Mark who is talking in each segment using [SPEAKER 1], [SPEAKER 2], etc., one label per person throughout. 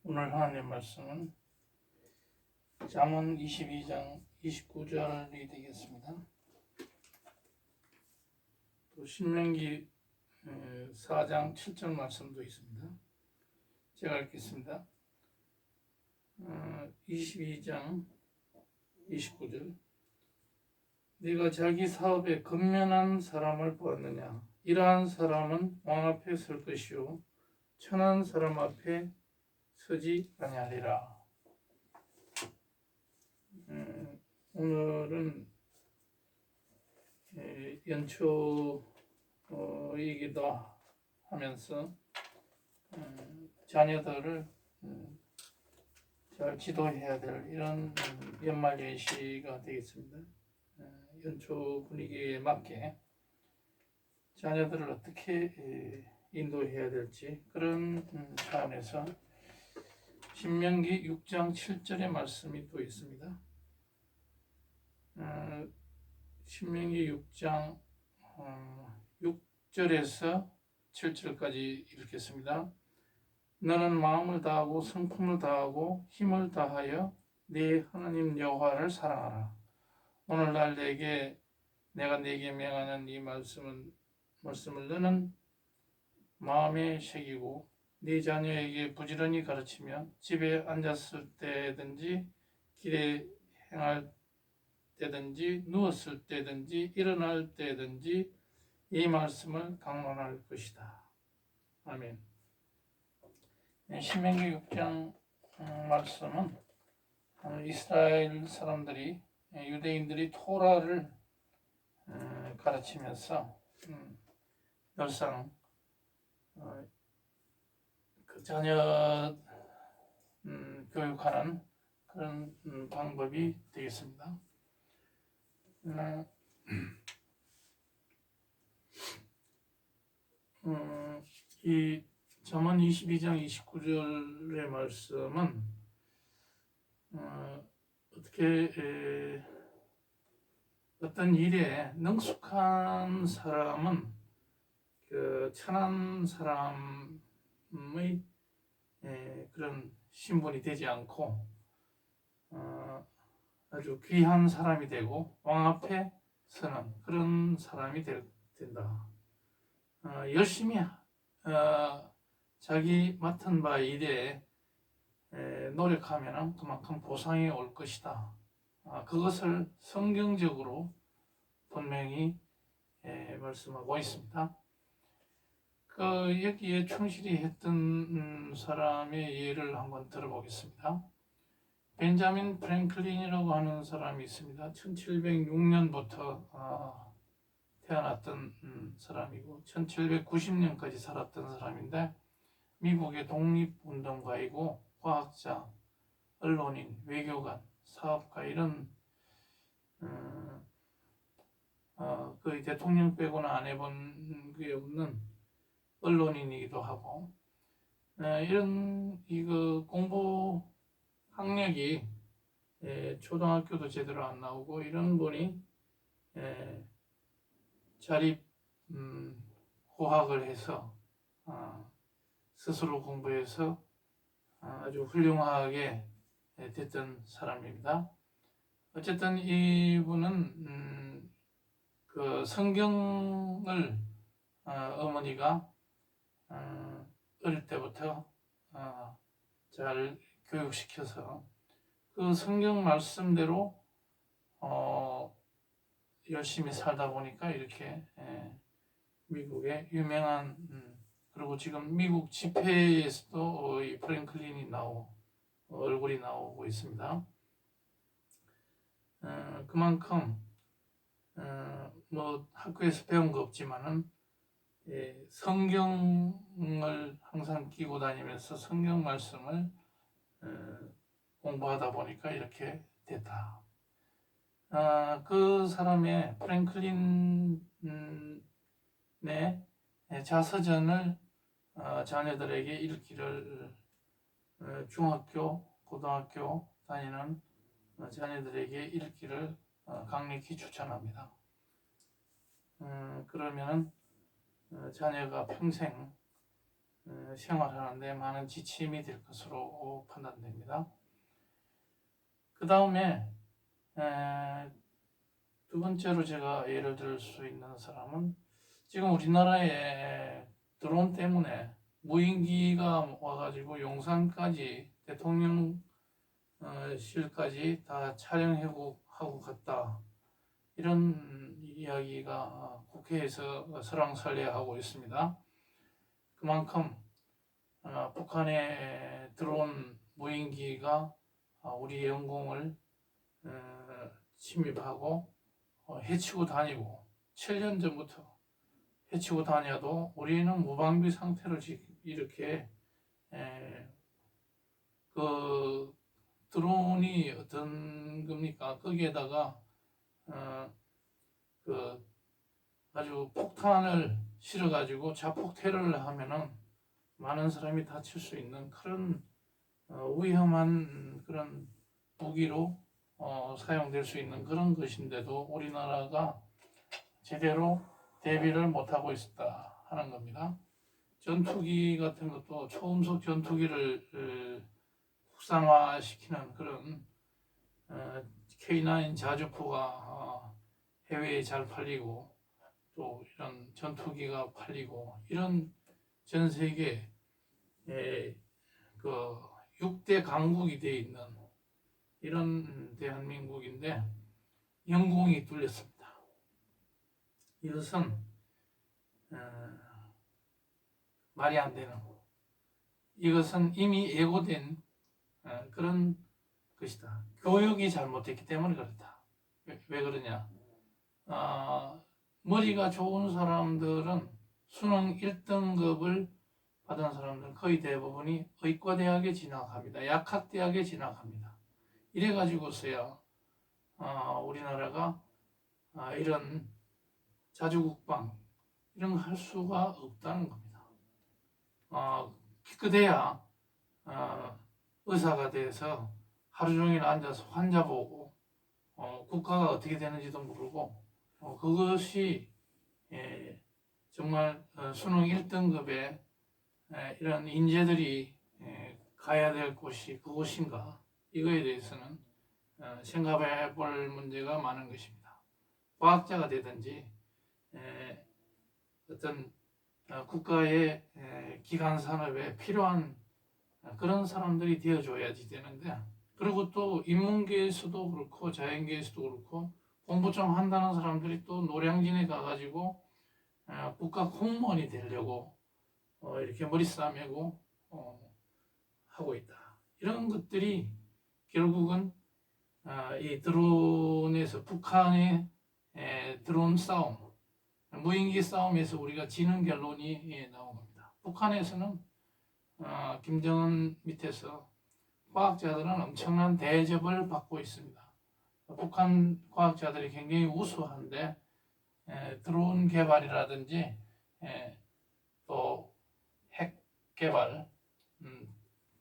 [SPEAKER 1] 오늘 하나님 말씀은 잠언 22장 29절이 되겠습니다. 또 신명기 4장 7절 말씀도 있습니다. 제가 읽겠습니다. 22장 29절 네가 자기 사업에 근면한 사람을 보았느냐? 이러한 사람은 왕 앞에 설 것이요 천한 사람 앞에 서지 아니하리라. 오늘은 연초이기도 하면서 자녀들을 잘 지도해야 될 이런 연말 예시가 되겠습니다. 연초 분위기에 맞게 자녀들을 어떻게 인도해야 될지 그런 차원에서 신명기 6장 7절의 말씀이 또 있습니다. 신명기 6장 6절에서 7절까지 읽겠습니다. 너는 마음을 다하고 성품을 다하고 힘을 다하여 네 하나님 여호와를 사랑하라. 오늘날 내가 네게 명하는 이 말씀을 너는 마음에 새기고 네 자녀에게 부지런히 가르치며 집에 앉았을 때든지 길에 행할 때든지 누웠을 때든지 일어날 때든지 이 말씀을 강론할 것이다. 아멘. 신명기 6장 말씀은 이스라엘 사람들이 유대인들이 토라를 가르치면서 늘상 그 자녀 교육하는 그런 방법이 되겠습니다. 이 잠언 22장 29절의 말씀은 어떻게 어떤 일에 능숙한 사람은 그 천한 사람의 그런 신분이 되지 않고 아주 귀한 사람이 되고 왕 앞에 서는 그런 사람이 된다. 열심히 자기 맡은 바 일에 노력하면 그만큼 보상이 올 것이다. 그것을 성경적으로 분명히 말씀하고 있습니다. 여기에 충실히 했던 사람의 예를 한번 들어보겠습니다. 벤자민 프랭클린이라고 하는 사람이 있습니다. 1706년부터 태어났던 사람이고 1790년까지 살았던 사람인데 미국의 독립운동가이고 과학자, 언론인, 외교관, 사업가 이런 거의 대통령 빼고는 안 해본 게 없는 언론인이기도 하고 이런 공부 학력이 초등학교도 제대로 안 나오고 이런 분이 자립 고학을 해서 스스로 공부해서 아주 훌륭하게 됐던 사람입니다. 어쨌든 이분은 그 성경을 어머니가 어릴 때부터 잘 교육시켜서 그 성경 말씀대로 열심히 살다 보니까 이렇게 미국의 유명한 그리고 지금 미국 집회에서도 이 프랭클린이 얼굴이 나오고 있습니다. 그만큼 뭐 학교에서 배운 거 없지만은 성경을 항상 끼고 다니면서 성경 말씀을 공부하다 보니까 이렇게 됐다. 그 사람의 프랭클린의 자서전을 자녀들에게 읽기를 중학교, 고등학교 다니는 자녀들에게 읽기를 강력히 추천합니다. 그러면 자녀가 평생 생활하는데 많은 지침이 될 것으로 판단됩니다. 그 다음에 두 번째로 제가 예를 들 수 있는 사람은 지금 우리나라에 드론 때문에 무인기가 와가지고 용산까지 대통령실까지 다 촬영하고 갔다, 이런 이야기가 국회에서 설왕설래하고 있습니다. 그만큼 북한의 드론 무인기가 우리 영공을 침입하고 해치고 다니고, 7년 전부터 해치고 다녀도 우리는 무방비 상태로 이렇게 그 드론이 어떤 겁니까? 거기에다가 그 아주 폭탄을 실어가지고 자폭 테러를 하면은 많은 사람이 다칠 수 있는 그런 위험한 그런 무기로 사용될 수 있는 그런 것인데도 우리나라가 제대로 대비를 못하고 있었다 하는 겁니다. 전투기 같은 것도 초음속 전투기를 국산화시키는 그런 K9 자주포가 해외에 잘 팔리고, 또 이런 전투기가 팔리고, 이런 전 세계 그 6대 강국이 되어 있는 이런 대한민국인데 영공이 뚫렸습니다. 이것은 말이 안 되는 거. 이것은 이미 예고된 그런 것이다. 교육이 잘못됐기 때문에 그렇다. 왜 그러냐? 머리가 좋은 사람들은 수능 1등급을 받은 사람들은 거의 대부분이 의과대학에 진학합니다. 약학대학에 진학합니다. 이래가지고서야 우리나라가 이런 자주국방 이런 거 할 수가 없다는 겁니다. 기껏해야 의사가 돼서 하루 종일 앉아서 환자 보고 국가가 어떻게 되는지도 모르고, 그것이 정말 수능 1등급의 이런 인재들이 가야 될 곳이 그곳인가, 이거에 대해서는 생각해 볼 문제가 많은 것입니다. 과학자가 되든지 어떤 국가의 기관 산업에 필요한 그런 사람들이 되어줘야지 되는데, 그리고 또 인문계에서도 그렇고 자연계에서도 그렇고 공부 좀 한다는 사람들이 또 노량진에 가가지고 국가 공무원이 되려고 이렇게 머리 싸매고 하고 있다. 이런 것들이 결국은 이 드론에서 북한의 드론 싸움, 무인기 싸움에서 우리가 지는 결론이 나온 겁니다. 북한에서는 김정은 밑에서 과학자들은 엄청난 대접을 받고 있습니다. 북한 과학자들이 굉장히 우수한데 드론 개발이라든지 또 핵 개발,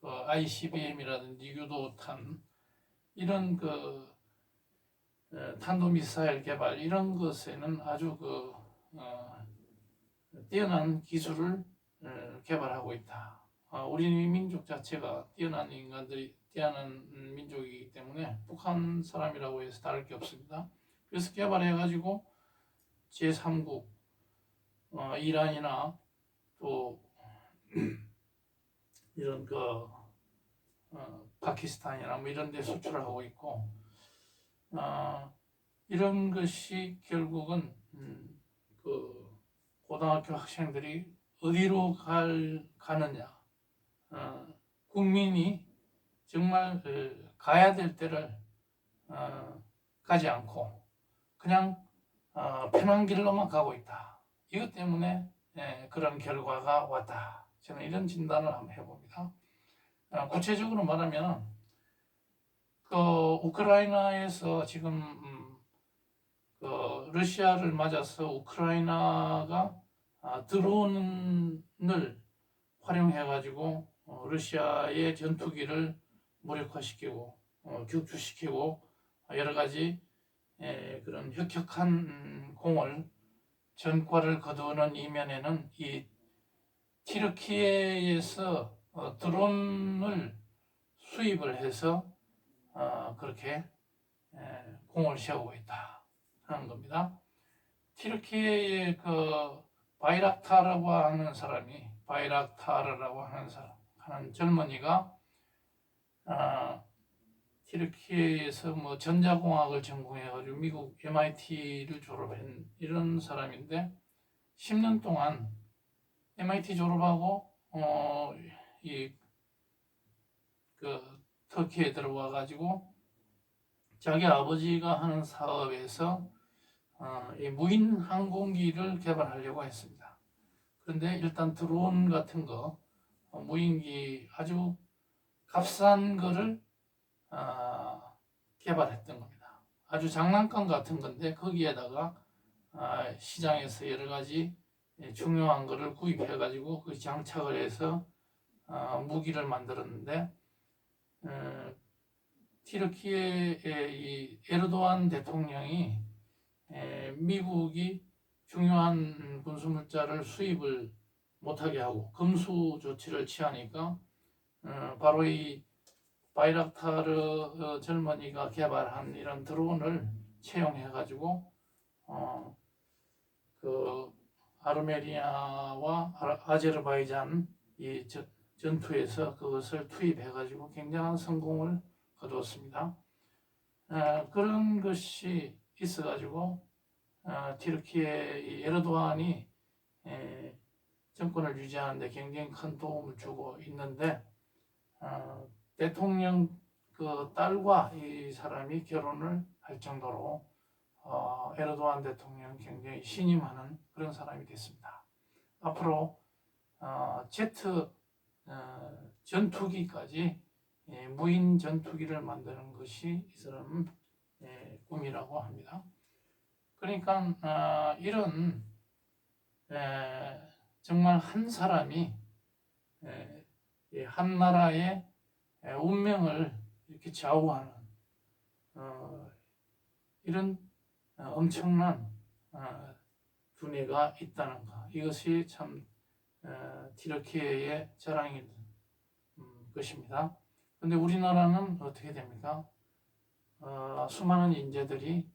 [SPEAKER 1] ICBM이라든지 유도탄, 이런 탄도미사일 개발, 이런 것에는 아주 뛰어난 기술을 개발하고 있다. 우리 민족 자체가 뛰어난 민족이기 때문에 북한 사람이라고 해서 다를 게 없습니다. 그래서 개발해가지고 제3국 이란이나 또 이런 파키스탄이나 뭐 이런 데 수출을 하고 있고, 이런 것이 결국은 고등학교 학생들이 어디로 가느냐, 국민이 정말 가야 될 때를 가지 않고 그냥 편한 길로만 가고 있다. 이것 때문에 그런 결과가 왔다. 저는 이런 진단을 한번 해봅니다. 구체적으로 말하면 우크라이나에서 지금 러시아를 맞아서 우크라이나가 드론을 활용해가지고 러시아의 전투기를 무력화시키고 격추시키고 여러 가지 그런 혁혁한 공을 전과를 거두는 이면에는 이 튀르키예에서 드론을 수입을 해서 그렇게 공을 세우고 있다 하는 겁니다. 튀르키예의 그 바이락타르라고 하는 하는 젊은이가 튀르키예에서 뭐 전자공학을 전공해가지고 미국 MIT를 졸업한 이런 사람인데 10년 동안 MIT 졸업하고 터키에 들어와 가지고 자기 아버지가 하는 사업에서 이 무인 항공기를 개발하려고 했습니다. 그런데 일단 드론 같은 거 무인기 아주 값싼 거를 개발했던 겁니다. 아주 장난감 같은 건데 거기에다가 시장에서 여러 가지 중요한 거를 구입해 가지고 그 장착을 해서 무기를 만들었는데 튀르키예의 이 에르도안 대통령이 미국이 중요한 군수물자를 수입을 못하게 하고 금수 조치를 취하니까 바로 이 바이락타르 젊은이가 개발한 이런 드론을 채용해 가지고 그 아르메니아와 아제르바이잔 이 전투에서 그것을 투입해 가지고 굉장한 성공을 거두었습니다. 그런 것이 있어 가지고 튀르키예 에르도안이 정권을 유지하는 데 굉장히 큰 도움을 주고 있는데 대통령 그 딸과 이 사람이 결혼을 할 정도로 에르도안 대통령 굉장히 신임하는 그런 사람이 됐습니다. 앞으로 제트 전투기까지 무인 전투기를 만드는 것이 이 사람 꿈이라고 합니다. 그러니까 이런 정말 한 사람이 한 나라의 운명을 이렇게 좌우하는 이런 엄청난 두뇌가 있다는 것, 이것이 참 튀르키예의 자랑인 것입니다. 그런데 우리나라는 어떻게 됩니까? 수많은 인재들이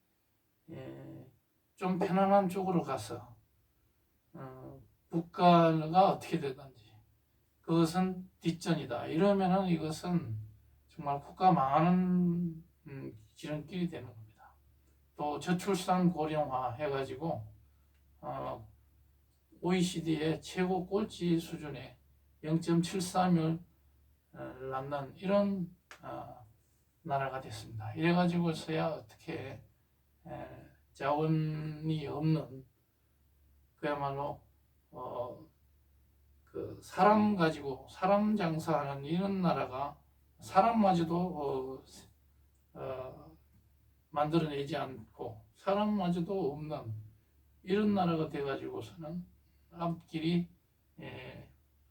[SPEAKER 1] 좀 편안한 쪽으로 가서 국가가 어떻게 되든지 그것은 뒷전이다 이러면은 이것은 정말 국가 망하는 지름길이 되는 겁니다. 또 저출산 고령화 해가지고 OECD의 최고 꼴찌 수준의 0.73을 낳는 이런 나라가 됐습니다. 이래가지고서야 어떻게 자원이 없는 그야말로 그 사람 가지고 사람 장사하는 이런 나라가 사람마저도 만들어내지 않고 사람마저도 없는 이런 나라가 돼가지고서는 앞길이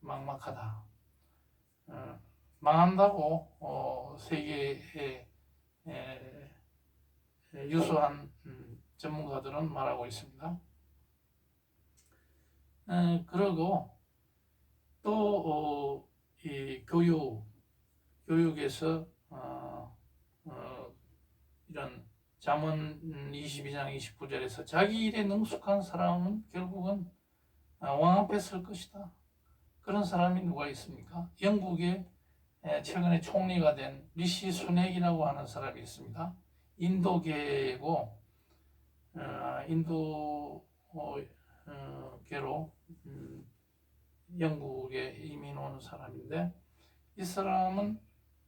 [SPEAKER 1] 막막하다. 망한다고 세계의 유수한 전문가들은 말하고 있습니다. 그리고 또 이 교육에서 이런 잠언 22장 29절에서 자기 일에 능숙한 사람은 결국은 왕 앞에 설 것이다. 그런 사람이 누가 있습니까? 영국의 최근에 총리가 된 리시 수넥이라고 하는 사람이 있습니다. 인도계고 인도계로 영국에 이민 온 사람인데 이 사람은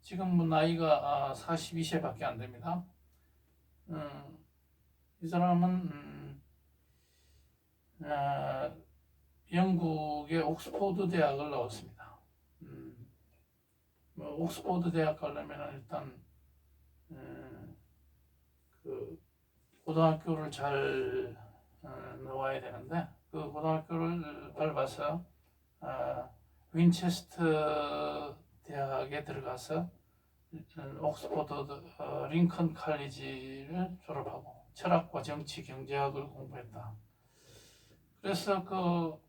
[SPEAKER 1] 지금 뭐 나이가 42세밖에 안 됩니다. 이 사람은 영국의 옥스포드 대학을 나왔습니다. 옥스포드 대학 가려면 일단 그 고등학교를 잘 나와야 되는데 그 고등학교를 밟아서 윈체스터 대학에 들어가서 옥스포드 링컨 칼리지를 졸업하고 철학과 정치 경제학을 공부했다. 그래서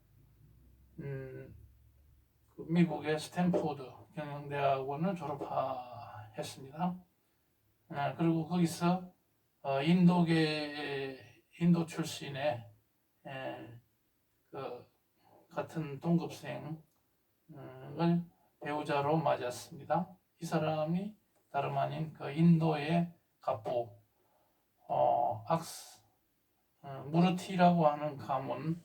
[SPEAKER 1] 미국의 스탠포드 경영대학원을 졸업했습니다. 그리고 거기서 인도 출신의 그 같은 동급생을 배우자로 맞았습니다. 이 사람이 다름 아닌 그 인도의 갑부 무르티라고 하는 가문,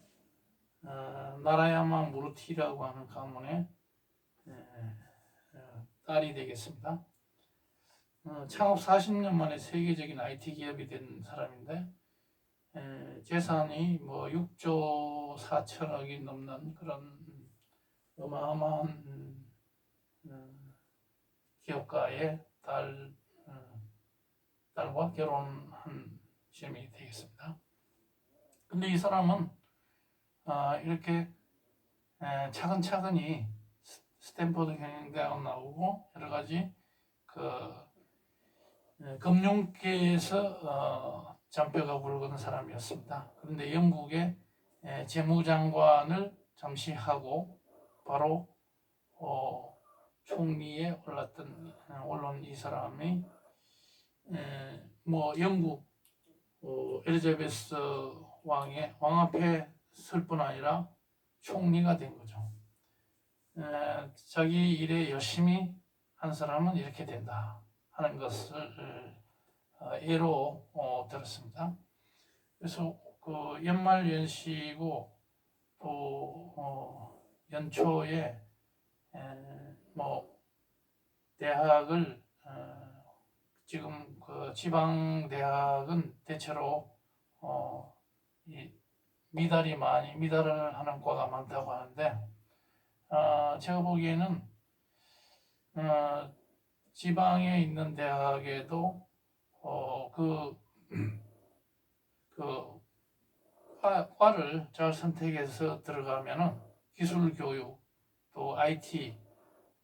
[SPEAKER 1] 나라야마 무르티라고 하는 가문의 딸이 되겠습니다. 창업 40년 만에 세계적인 IT 기업이 된 사람인데 재산이 뭐 6조 4천억이 넘는 그런 어마어마한 기업가의 딸과 결혼한 셈이 되겠습니다. 근데 이 사람은 이렇게 차근차근히 스탠포드 경영대학 나오고 여러 가지 금융계에서 잔뼈가 굵은 사람이었습니다. 그런데 영국의 재무장관을 잠시 하고 바로 총리에 올라온 이 사람이 뭐 영국 엘리자베스 왕 앞에 설 뿐 아니라 총리가 된 거죠. 자기 일에 열심히 한 사람은 이렇게 된다 하는 것을 예로 들었습니다. 그래서 그 연말연시고 또 연초에 뭐 대학을 지금 그 지방 대학은 대체로 미달을 하는 과가 많다고 하는데 제가 보기에는 지방에 있는 대학에도 과를 잘 선택해서 들어가면은 기술 교육 또 IT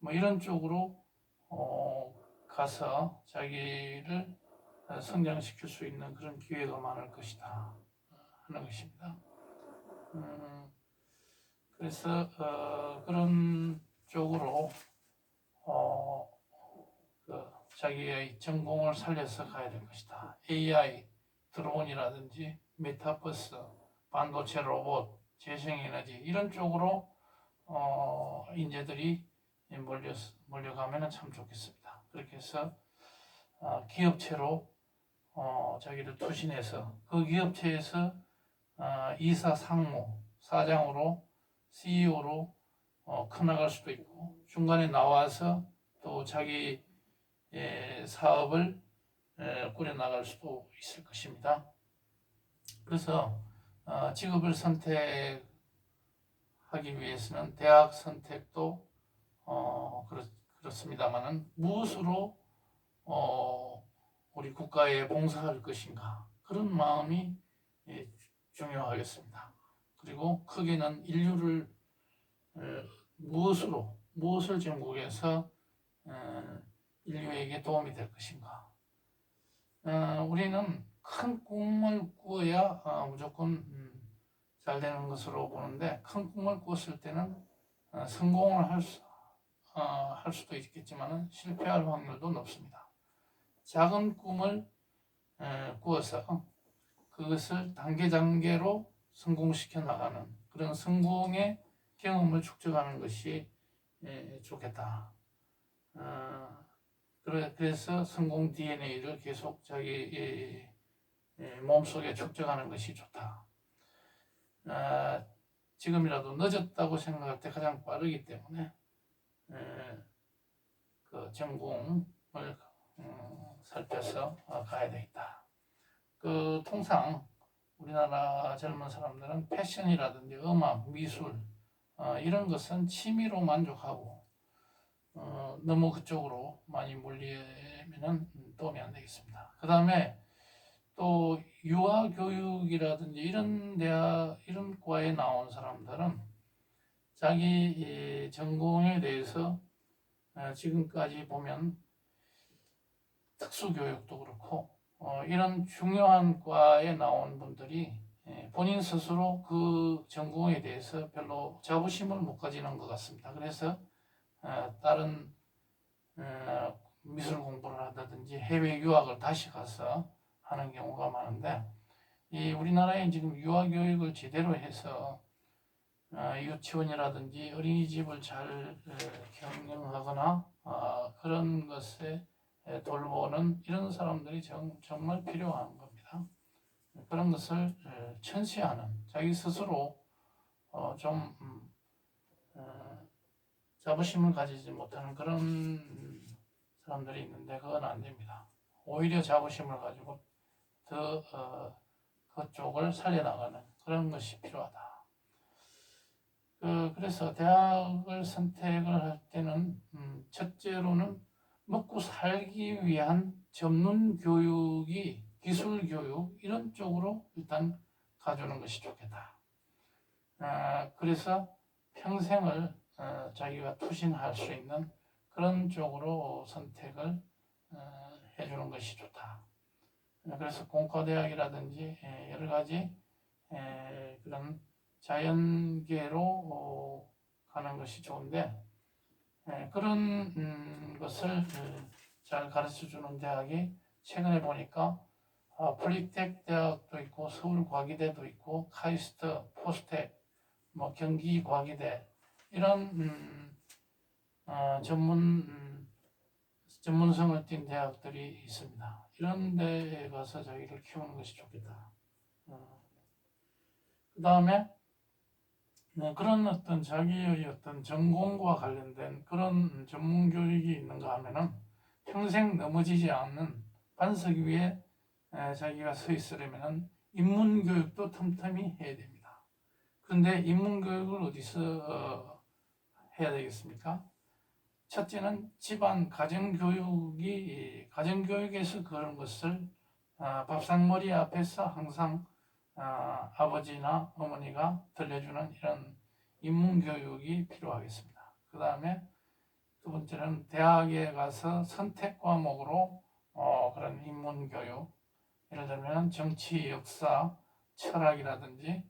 [SPEAKER 1] 뭐 이런 쪽으로 가서 자기를 성장시킬 수 있는 그런 기회가 많을 것이다 하는 것입니다. 그래서 그런 쪽으로 자기의 전공을 살려서 가야 될 것이다. AI, 드론이라든지 메타버스, 반도체 로봇, 재생에너지 이런 쪽으로 인재들이 몰려가면 참 좋겠습니다. 그렇게 해서 기업체로 자기를 투신해서 그 기업체에서 이사 상무, 사장으로 CEO로 커나갈 수도 있고 중간에 나와서 또 자기 사업을 꾸려나갈 수도 있을 것입니다. 그래서 직업을 선택하기 위해서는 대학 선택도 그렇습니다만은 무엇으로 우리 국가에 봉사할 것인가 그런 마음이 중요하겠습니다. 그리고 크게는 인류를 무엇을 전국에서 인류에게 도움이 될 것인가. 우리는 큰 꿈을 꾸어야 무조건 잘 되는 것으로 보는데 큰 꿈을 꾸었을 때는 성공을 할 수도 있겠지만 실패할 확률도 높습니다. 작은 꿈을 꾸어서 그것을 단계로 성공시켜 나가는 그런 성공의 경험을 축적하는 것이 좋겠다. 그래서 성공 DNA를 계속 자기 몸속에 축적하는 것이 좋다. 지금이라도 늦었다고 생각할 때 가장 빠르기 때문에 그 전공을 살펴서 가야 되겠다. 통상 우리나라 젊은 사람들은 패션이라든지 음악, 미술 이런 것은 취미로 만족하고 너무 그쪽으로 많이 몰리면 도움이 안 되겠습니다. 그 다음에 또 유아교육이라든지 이런 과에 나온 사람들은 자기 전공에 대해서 지금까지 보면 특수교육도 그렇고 이런 중요한 과에 나온 분들이 본인 스스로 그 전공에 대해서 별로 자부심을 못 가지는 것 같습니다. 그래서 다른 미술 공부를 한다든지 해외 유학을 다시 가서 하는 경우가 많은데, 이 우리나라에 지금 유아 교육을 제대로 해서 유치원이라든지 어린이집을 잘 경영하거나 그런 것에 돌보는 이런 사람들이 정말 필요한 겁니다. 그런 것을 천시하는, 자기 스스로 좀 자부심을 가지지 못하는 그런 사람들이 있는데, 그건 안 됩니다. 오히려 자부심을 가지고 더 그쪽을 살려나가는 그런 것이 필요하다. 그래서 대학을 선택을 할 때는 첫째로는 먹고 살기 위한 전문 교육이 기술 교육 이런 쪽으로 일단 가주는 것이 좋겠다. 그래서 평생을 자기가 투신할 수 있는 그런 쪽으로 선택을 해주는 것이 좋다. 그래서 공과대학이라든지 여러 가지 그런 자연계로 가는 것이 좋은데, 그런 것을 잘 가르쳐주는 대학이 최근에 보니까 폴리텍 대학도 있고 서울과기대도 있고 카이스트, 포스텍, 뭐 경기과기대 이런 전문성을 띈 대학들이 있습니다. 이런 데에 가서 자기를 키우는 것이 좋겠다. 그 다음에 그런 어떤 자기의 어떤 전공과 관련된 그런 전문 교육이 있는가 하면은 평생 넘어지지 않는 반석 위에 자기가 서 있으려면은 인문 교육도 틈틈이 해야 됩니다. 그런데 인문 교육을 어디서 해야 되겠습니까? 첫째는 집안 가정교육에서 그런 것을 밥상머리 앞에서 항상 아버지나 어머니가 들려주는 이런 인문교육이 필요하겠습니다. 그 다음에 두 번째는 대학에 가서 선택 과목으로 그런 인문교육, 예를 들면 정치, 역사, 철학이라든지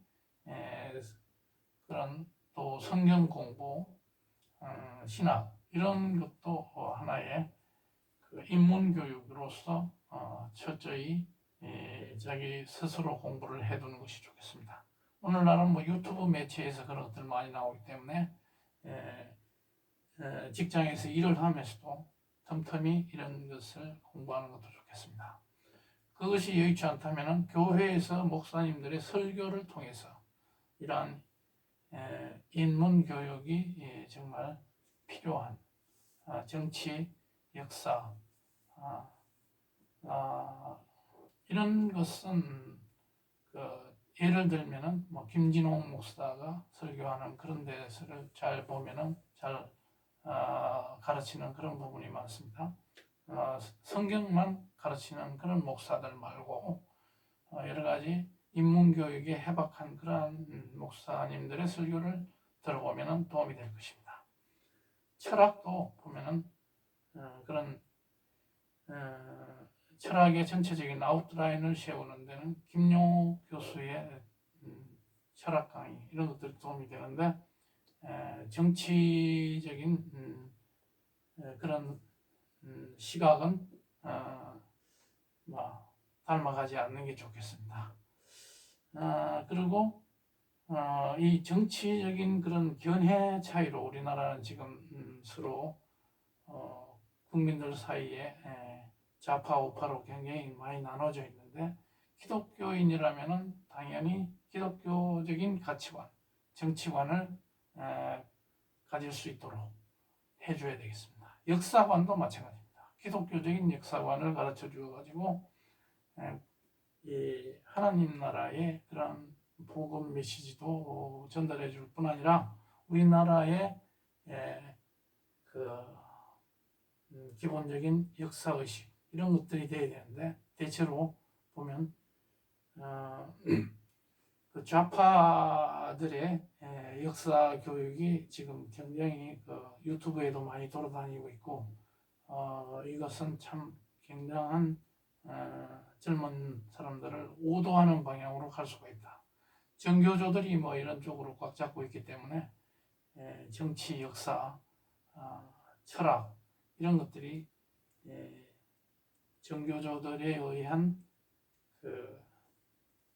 [SPEAKER 1] 그런 또 성경 공부, 신학 이런 것도 하나의 그 인문교육으로서 철저히 자기 스스로 공부를 해두는 것이 좋겠습니다. 오늘날은 뭐 유튜브 매체에서 그런 것들 많이 나오기 때문에 직장에서 일을 하면서도 틈틈이 이런 것을 공부하는 것도 좋겠습니다. 그것이 여의치 않다면 교회에서 목사님들의 설교를 통해서 이러한 인문교육이 정말 필요한 정치, 역사 이런 것은 예를 들면은 뭐 김진홍 목사가 설교하는 그런 데서를 잘 보면은 잘 가르치는 그런 부분이 많습니다. 성경만 가르치는 그런 목사들 말고 여러 가지 인문교육에 해박한 그러한 목사님들의 설교를 들어보면은 도움이 될 것입니다. 철학도 보면은 그런 철학의 전체적인 아웃라인을 세우는 데는 김용호 교수의 철학 강의 이런 것들이 도움이 되는데, 정치적인 그런 시각은 닮아가지 않는 게 좋겠습니다. 그리고 이 정치적인 그런 견해 차이로 우리나라는 지금 서로 국민들 사이에 좌파 우파로 굉장히 많이 나눠져 있는데, 기독교인이라면은 당연히 기독교적인 가치관, 정치관을 가질 수 있도록 해줘야 되겠습니다. 역사관도 마찬가지입니다. 기독교적인 역사관을 가르쳐 주어가지고 이 하나님 나라의 그런 복음 메시지도 전달해 줄 뿐 아니라 우리나라의 그 기본적인 역사의식 이런 것들이 돼야 되는데, 대체로 보면 그 좌파들의 역사 교육이 지금 굉장히 그 유튜브에도 많이 돌아다니고 있고, 이것은 참 굉장한 젊은 사람들을 오도하는 방향으로 갈 수가 있다. 정교조들이 뭐 이런 쪽으로 꽉 잡고 있기 때문에 정치, 역사, 철학 이런 것들이 정교조들에 의한 그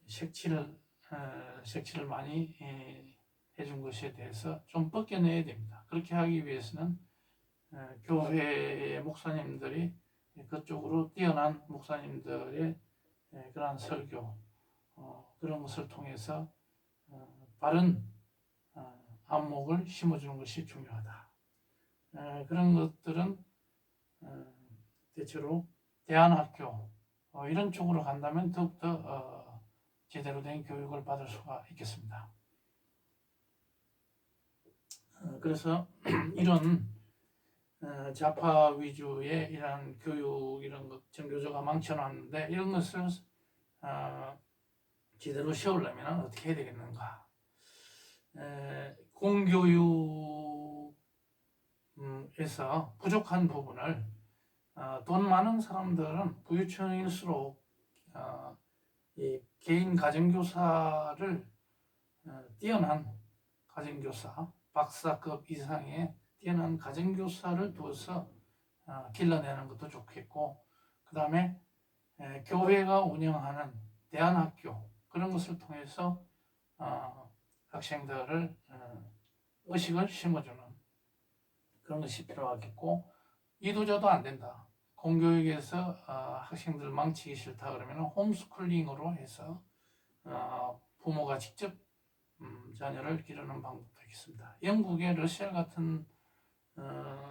[SPEAKER 1] 색칠을 많이 해준 것에 대해서 좀 벗겨내야 됩니다. 그렇게 하기 위해서는 교회의 목사님들이 그쪽으로 뛰어난 목사님들의 그러한 설교 그런 것을 통해서 바른 안목을 심어주는 것이 중요하다. 그런 것들은 대체로 대안학교 이런 쪽으로 간다면 더욱더 제대로 된 교육을 받을 수가 있겠습니다. 그래서 이런 좌파 위주의 이런 교육 이런 것 정교조가 망쳐놨는데 이런 것을 제대로 세우려면 어떻게 해야 되겠는가? 공교육에서 부족한 부분을 돈 많은 사람들은 부유층일수록 이 개인 가정교사를 뛰어난 가정교사, 박사급 이상의 뛰어난 가정교사를 두어서 길러내는 것도 좋겠고, 그 다음에 교회가 운영하는 대안학교 그런 것을 통해서 학생들을 의식을 심어주는 그런 것이 필요하겠고, 이도저도 안 된다. 공교육에서 학생들 망치기 싫다 그러면 홈스쿨링으로 해서 부모가 직접 자녀를 기르는 방법도 있습니다. 영국의 러셀 같은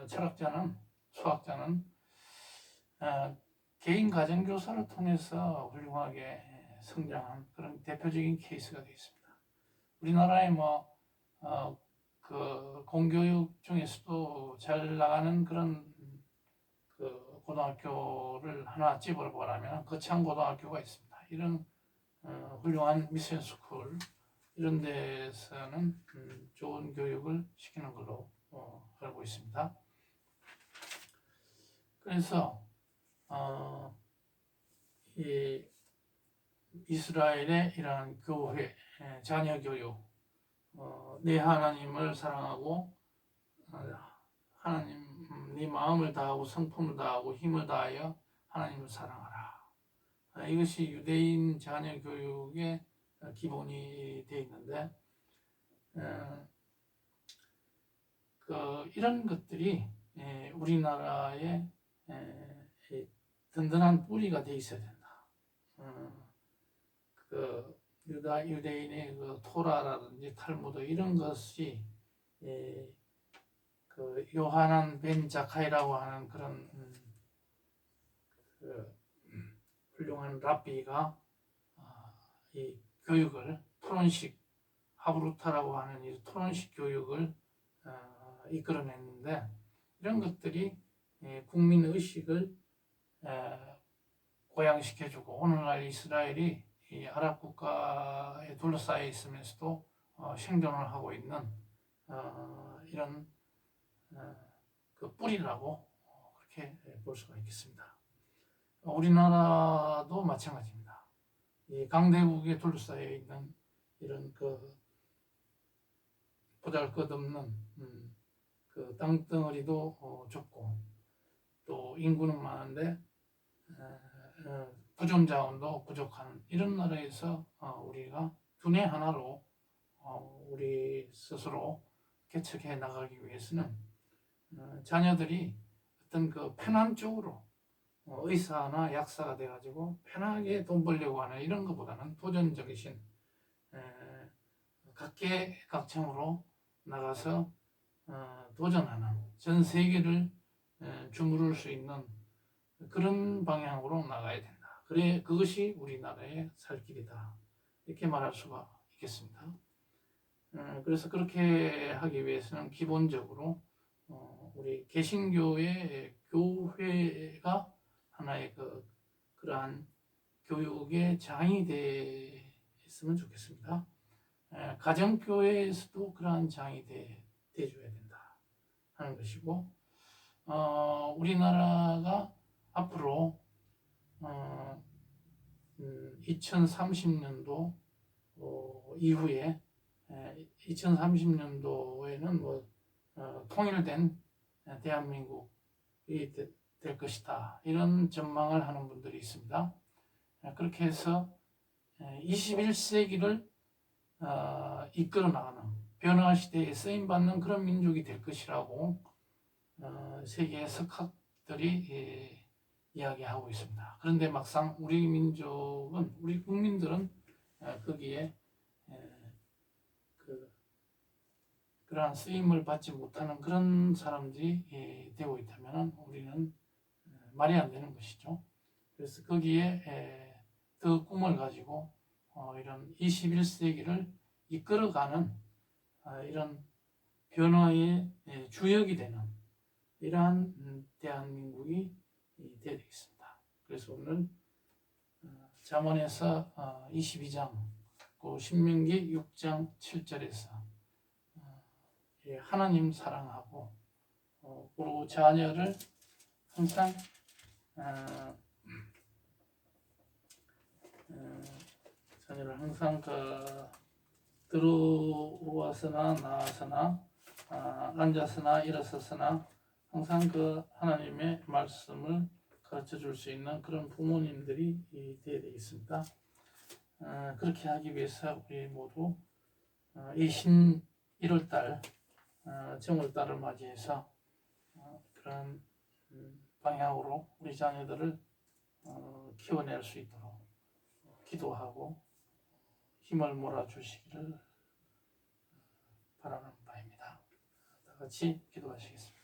[SPEAKER 1] 철학자는 수학자는 개인 가정교사를 통해서 훌륭하게 성장한 그런 대표적인 케이스가 되어 있습니다. 우리나라의 그 공교육 중에서도 잘 나가는 그런 그 고등학교를 하나 집어보라면 거창고등학교가 있습니다. 이런 훌륭한 미션 스쿨 이런 데서는 좋은 교육을 시키는 걸로 알고 있습니다. 그래서 이 이스라엘의 이러한 교회 자녀 교육, 내 하나님을 사랑하고 하나님 네 마음을 다하고 성품을 다하고 힘을 다하여 하나님을 사랑하라. 이것이 유대인 자녀 교육의 기본이 되어 있는데 이런 것들이 우리나라의 든든한 뿌리가 되어 있어야 된다. 유대인의 그 토라라든지 탈무드 이런 것이 그 요하난 벤 자카이라고 하는 그런 훌륭한 랍비가 이 교육을 토론식 하브루타라고 하는 이 토론식 교육을 이끌어냈는데 이런 것들이 국민 의식을 고양시켜주고 오늘날 이스라엘이 이 아랍 국가에 둘러싸여 있으면서도 생존을 하고 있는 이런 그 뿌리라고 그렇게 볼 수가 있겠습니다. 우리나라도 마찬가지입니다. 이 강대국에 둘러싸여 있는 이런 그 보잘것없는 그 땅덩어리도 좁고 또 인구는 많은데 부존 자원도 부족한 이런 나라에서 우리가 두뇌 하나로 우리 스스로 개척해 나가기 위해서는 자녀들이 어떤 그 편한 쪽으로 의사나 약사가 돼가지고 편하게 돈 벌려고 하는 이런 것보다는 도전적이신 각계각층으로 나가서 도전하는 전 세계를 주무를 수 있는 그런 방향으로 나가야 된다. 그래 그것이 우리나라의 살 길이다. 이렇게 말할 수가 있겠습니다. 그래서 그렇게 하기 위해서는 기본적으로 우리 개신교의 교회가 하나의 그러한 교육의 장이 됐으면 좋겠습니다. 가정교회에서도 그러한 장이 돼줘야 된다 하는 것이고, 우리나라가 앞으로 2030년도 이후에 2030년도에는 통일된 대한민국이 될 것이다. 이런 전망을 하는 분들이 있습니다. 그렇게 해서 21세기를 이끌어 나가는 변화 시대에 쓰임받는 그런 민족이 될 것이라고 세계 석학들이 이야기하고 있습니다. 그런데 막상 우리 민족은, 우리 국민들은 거기에 그러한 쓰임을 받지 못하는 그런 사람들이 되고 있다면 우리는 말이 안 되는 것이죠. 그래서 거기에 더 꿈을 가지고 이런 21세기를 이끌어가는 이런 변화의 주역이 되는 이러한 대한민국이 되어야 되겠습니다. 그래서 오늘 잠언에서 22장, 신명기 6장 7절에서 하나님 사랑하고 그리고 자녀를 항상 들어와서나 나와서나 앉아서나 일어서서나 항상 하나님의 말씀을 가르쳐 줄 수 있는 그런 부모님들이 되어야 되겠습니다. 그렇게 하기 위해서 우리 모두 이 1월달 정월달을 맞이해서 그런 방향으로 우리 자녀들을 키워낼 수 있도록 기도하고 힘을 몰아주시기를 바라는 바입니다. 다 같이 기도하시겠습니다.